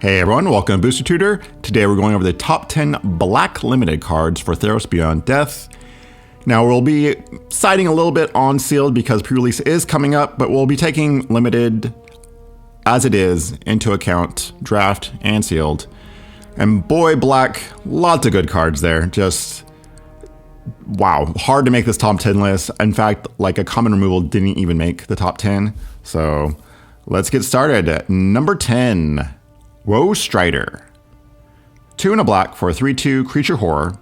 Hey everyone, welcome to Booster Tutor. Today we're going over the top 10 black limited cards for Theros Beyond Death. Now we'll be siding a little bit on sealed because pre-release is coming up, but we'll be taking limited as it is into account, draft and sealed. And boy, black, lots of good cards there. Just, wow, hard to make this top 10 list. In fact, like a common removal didn't even make the top 10. So let's get started. Number 10. Woe Strider. 2 and a black for a 3/2 creature horror.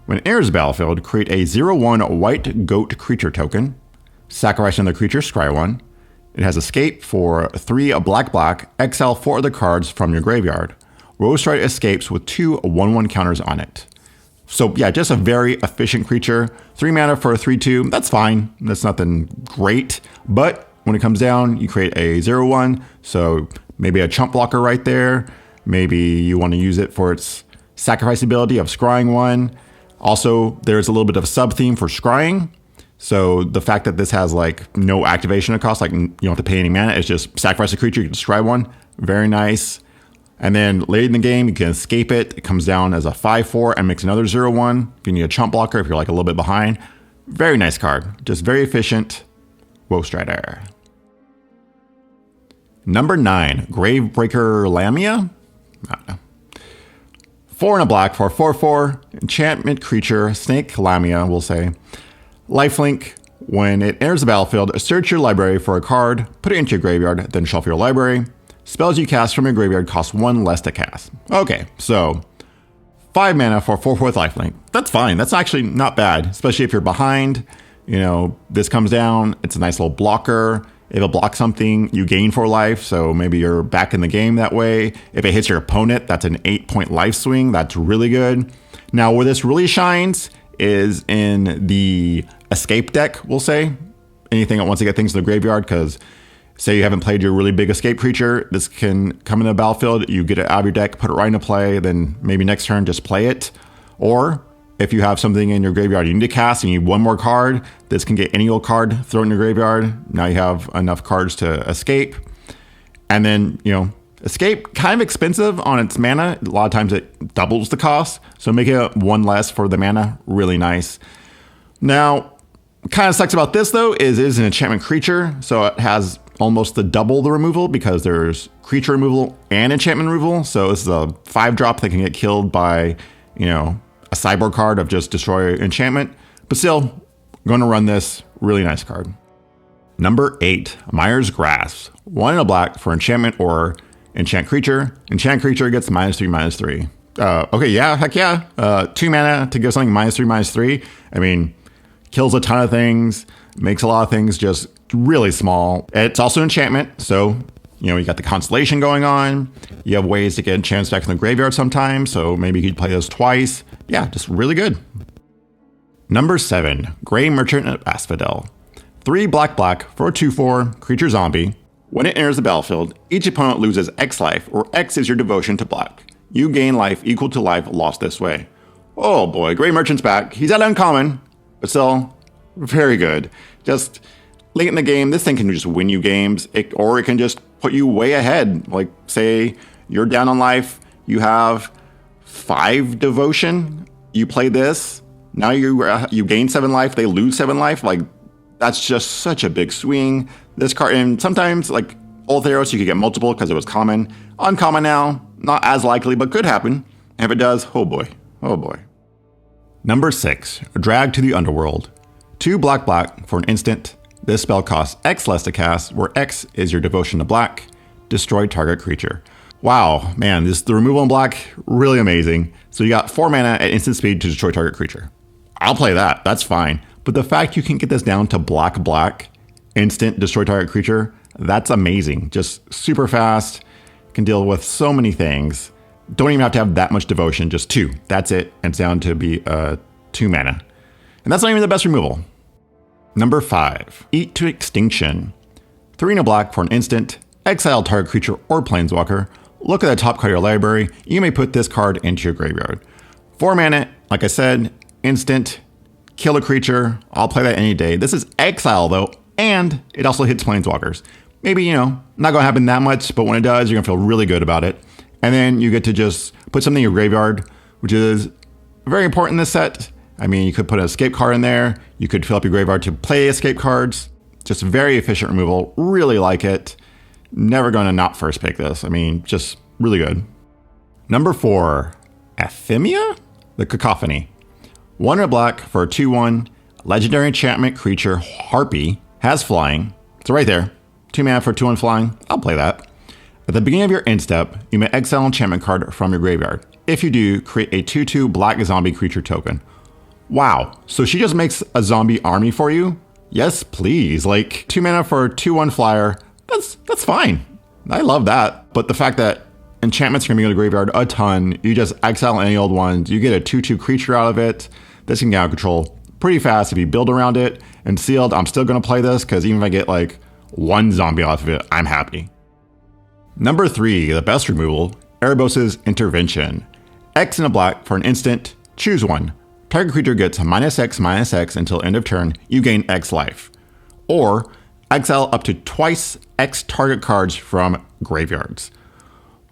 When it enters the battlefield, create a 0/1 white goat creature token. Sacrifice another creature, scry 1. It has escape for 3 black, exile 4 other cards from your graveyard. Woe Strider escapes with 2 1/1 counters on it. So yeah, just a very efficient creature. 3 mana for a 3/2, that's fine. That's nothing great, but when it comes down, you create a 0/1, so maybe a chump blocker right there. Maybe you want to use it for its sacrifice ability of scrying 1. Also, there's a little bit of sub-theme for scrying. So the fact that this has like no activation cost, like you don't have to pay any mana, it's just sacrifice a creature, you can scry 1. Very nice. And then late in the game, you can escape it. It comes down as a 5/4 and makes another 0/1. If you need a chump blocker, if you're like a little bit behind. Very nice card. Just very efficient. Woe Strider. Number 9, Gravebreaker Lamia. I don't know. 4 and a black for 4/4 enchantment creature, Snake Lamia, we'll say. Lifelink, when it enters the battlefield, search your library for a card, put it into your graveyard, then shuffle your library. Spells you cast from your graveyard cost 1 less to cast. Okay, so 5 mana for 4/4 with lifelink. That's fine. That's actually not bad, especially if you're behind. You know, this comes down, it's a nice little blocker. If it blocks something, you gain 4 life, so maybe you're back in the game that way. If it hits your opponent, that's an 8-point life swing. That's really good. Now, where this really shines is in the escape deck, we'll say. Anything that wants to get things to the graveyard, because say you haven't played your really big escape creature, this can come in the battlefield, you get it out of your deck, put it right into play, then maybe next turn just play it. Or if you have something in your graveyard you need to cast and you need 1 more card, this can get any old card thrown in your graveyard. Now you have enough cards to escape. And then, you know, escape, kind of expensive on its mana. A lot of times it doubles the cost. So make it 1 less for the mana, really nice. Now, what kind of sucks about this though is it is an enchantment creature. So it has almost the double the removal because there's creature removal and enchantment removal. So this is a 5-drop that can get killed by, you know, a sideboard card of just destroy enchantment, but still going to run this. Really nice card. Number 8, Mire's Grasp. 1 and a black for enchantment or enchant creature. Enchant creature gets -3/-3. Okay, yeah, heck yeah. 2 mana to give something -3/-3. I mean, kills a ton of things, makes a lot of things just really small. It's also enchantment, so you know, you got the constellation going on. You have ways to get enchants back from the graveyard sometimes, so maybe you could play this twice. Yeah, just really good. Number 7, Grey Merchant of Asphodel. 3 black for a 2/4 creature zombie. When it enters the battlefield, each opponent loses X life, or X is your devotion to black. You gain life equal to life lost this way. Oh boy, Grey Merchant's back. He's at uncommon, but still very good. Just late in the game, this thing can just win you games, or it can just put you way ahead. Like, say you're down on life, you have 5 devotion, you play this, now you gain 7 life, they lose 7 life. Like, that's just such a big swing. This card, and sometimes, like old Theros, you could get multiple because it was common. Uncommon now, not as likely, but could happen. And if it does, oh boy, oh boy. Number 6, Drag to the Underworld. 2 black for an instant. This spell costs X less to cast, where X is your devotion to black. Destroy target creature. Wow, man, the removal in black, really amazing. So you got 4 mana at instant speed to destroy target creature. I'll play that, that's fine. But the fact you can get this down to black, instant destroy target creature, that's amazing. Just super fast, can deal with so many things. Don't even have to have that much devotion, just 2. That's it, and it's down to be 2 mana. And that's not even the best removal. Number 5, Eat to Extinction. 3 and a black for an instant. Exile target creature or planeswalker. Look at the top card of your library. You may put this card into your graveyard. 4 mana, like I said, instant. Kill a creature. I'll play that any day. This is exile though, and it also hits planeswalkers. Maybe, you know, not going to happen that much, but when it does, you're going to feel really good about it. And then you get to just put something in your graveyard, which is very important in this set. I mean, you could put an escape card in there. You could fill up your graveyard to play escape cards. Just very efficient removal. Really like it. Never going to not first pick this. I mean, just really good. Number 4, Affinia? The Cacophony. 1 red black for a 2/1 legendary enchantment creature, Harpy, has flying. So right there, 2 mana for 2/1 flying. I'll play that. At the beginning of your end step, you may exile an enchantment card from your graveyard. If you do, create a 2/2 black zombie creature token. Wow, so she just makes a zombie army for you? Yes, please. Like 2 mana for a 2/1 flyer, that's fine. I love that. But the fact that enchantments are gonna be in the graveyard a ton, you just exile any old ones, you get a 2/2 creature out of it. This can get out of control pretty fast if you build around it. And sealed, I'm still gonna play this because even if I get like 1 zombie off of it, I'm happy. Number 3, the best removal, Erebos' Intervention. X in a black for an instant, choose 1. Target creature gets -X/-X until end of turn, you gain X life. Or exile up to twice X target cards from graveyards.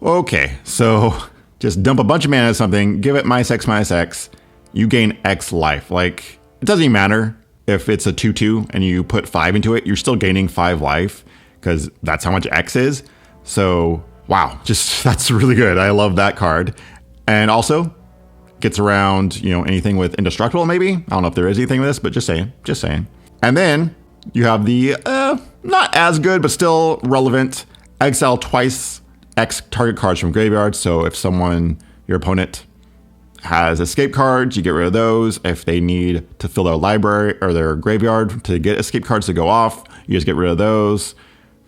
Okay, so just dump a bunch of mana into something, give it -X/-X, you gain X life. Like, it doesn't even matter if it's a 2/2 and you put 5 into it, you're still gaining 5 life because that's how much X is. So, wow, just that's really good. I love that card. And also, gets around, anything with indestructible maybe. I don't know if there is anything with this, but just saying. And then you have the, not as good, but still relevant, exile twice X target cards from graveyard. So if your opponent has escape cards, you get rid of those. If they need to fill their library or their graveyard to get escape cards to go off, you just get rid of those.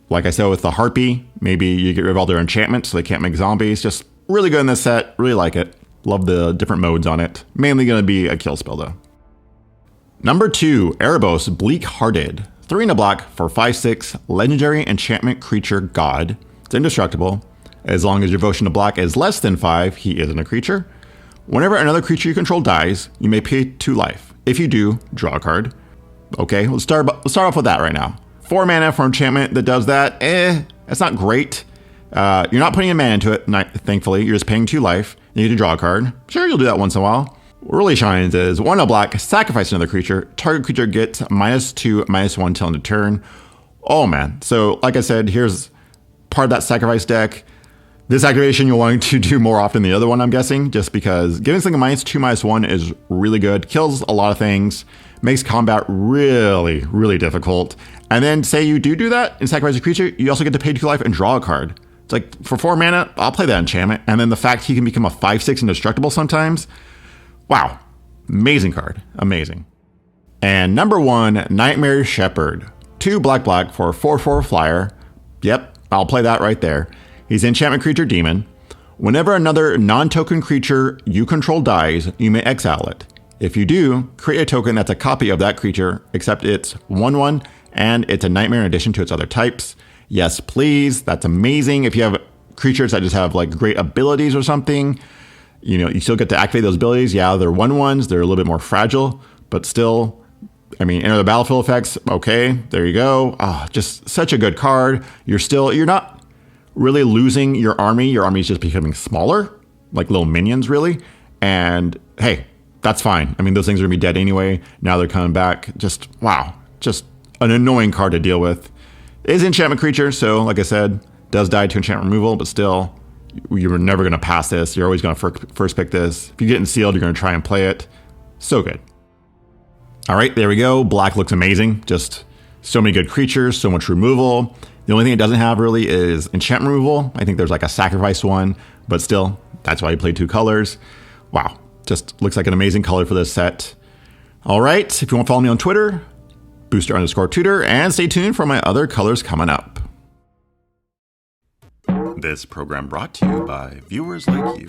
Like I said with the Harpy, maybe you get rid of all their enchantments so they can't make zombies. Just really good in this set. Really like it. Love the different modes on it. Mainly going to be a kill spell though. Number 2, Erebos, Bleak-Hearted. 3 in a black for 5/6 legendary enchantment creature god. It's indestructible. As long as your devotion to black is less than 5, he isn't a creature. Whenever another creature you control dies, you may pay 2 life. If you do, draw a card. Okay, let's start off with that right now. 4 mana for enchantment that does that. That's not great. You're not putting a mana into it, thankfully. You're just paying 2 life. You need to draw a card. Sure, you'll do that once in a while. What really shines is 1 in a black, sacrifice another creature. Target creature gets -2/-1 till end of turn. Oh man. So like I said, here's part of that sacrifice deck. This activation you'll want to do more often than the other one, I'm guessing, just because giving something -2/-1 is really good. Kills a lot of things. Makes combat really, really difficult. And then say you do that and sacrifice a creature, you also get to pay 2 life and draw a card. It's like, for 4 mana, I'll play that enchantment. And then the fact he can become a 5/6 indestructible sometimes. Wow. Amazing card. Amazing. And number 1, Nightmare Shepherd. 2 black for a 4/4 flyer. Yep, I'll play that right there. He's enchantment creature demon. Whenever another non-token creature you control dies, you may exile it. If you do, create a token that's a copy of that creature, except it's 1/1 and it's a nightmare in addition to its other types. Yes, please. That's amazing. If you have creatures that just have like great abilities or something, you still get to activate those abilities. Yeah, they're 1/1s. They're a little bit more fragile, but still, enter the battlefield effects. Okay, there you go. Just such a good card. You're not really losing your army. Your army is just becoming smaller, like little minions, really. And hey, that's fine. Those things are gonna be dead anyway. Now they're coming back. Just wow, just an annoying card to deal with. It is an enchantment creature, so like I said, does die to enchantment removal, but still, you're never gonna pass this. You're always gonna first pick this. If you get in sealed, you're gonna try and play it. So good. All right, there we go. Black looks amazing. Just so many good creatures, so much removal. The only thing it doesn't have really is enchantment removal. I think there's like a sacrifice one, but still, that's why you play 2 colors. Wow, just looks like an amazing color for this set. All right, if you want to follow me on Twitter, Booster_Tutor, and stay tuned for my other colors coming up. This program brought to you by viewers like you.